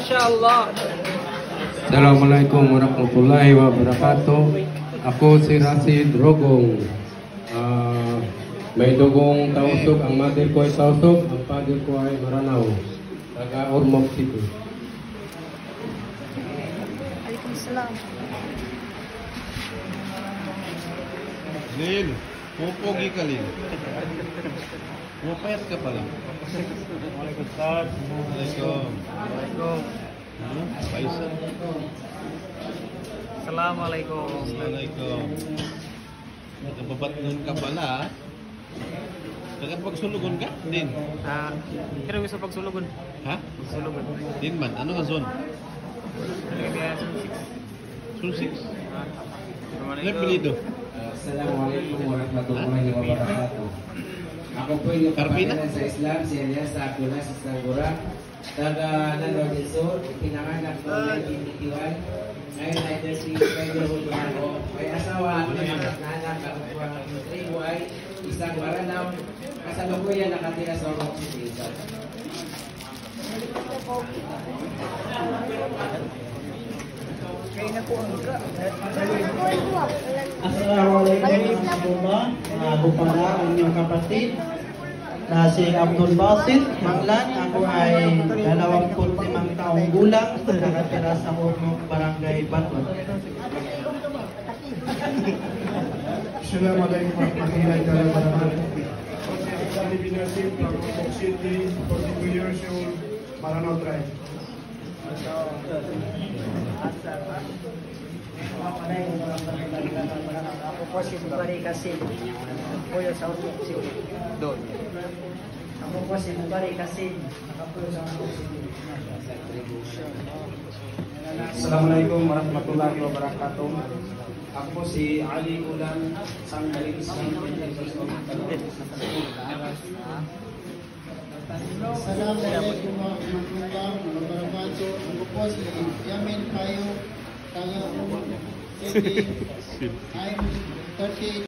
MashaAllah. Assalamualaikum warahmatullahi wabarakatuh. Ako si Rasid Rogong. May dugong tausok. Ang mother ko ay tausok. Ang father ko ay Maranao. Taga Ormoc City. Waalaikumsalam. Lin, pupogi ka Lin. Pumapayat ka pala. Waalaikumsalam. Paisa. Assalamualaikum. Assalamualaikum. Nagbabat nun ka pala. Nagpagsulugon ka? Din. Kira gusto pagsulugon. Ha? Pagsulugon. Din man. Ano nga zone? Kaya Zone 6. Ano pilido? Assalamualaikum warahmatullahi wabarakatuh. Ako po yung kapatiran sa Islam, si Elias sa Akuna sa Sanggura. Taga Nandor del Sur, pinanganak noong 1981. Ngayon ay 35 years ako. May asawa at may anak na anak, kakuha ng 3 buhay, isang Maranao. Kasalukuyan nakatira sa Ormoc City. Assalamualaikum warahmatullahi wabarakatuh. Ako pala ang inyong kapatid na si Abdul Basit Manglan. Ako ay 25 taong gulang, nakatira sa Ormoc, Barangay Baton. Assalamualaikum warahmatullahi wabarakatuh. Ali bin Nasib from Ormoc City, 42 years old, Maranao Tribe. Ako po si Mubari Kasim, nakapuyo sa Ormoc City. doon. Ako po si Mubari Kasim, nakapuyo sa Ormoc City. Assalamualaikum warahmatullahi wabarakatuh. Ako si Ali Ulan Sanggaling Assalamualaikum warahmatullahi wabarakatuh. Ako po si Yamin Payo, taga Ormoc City. I'm 30.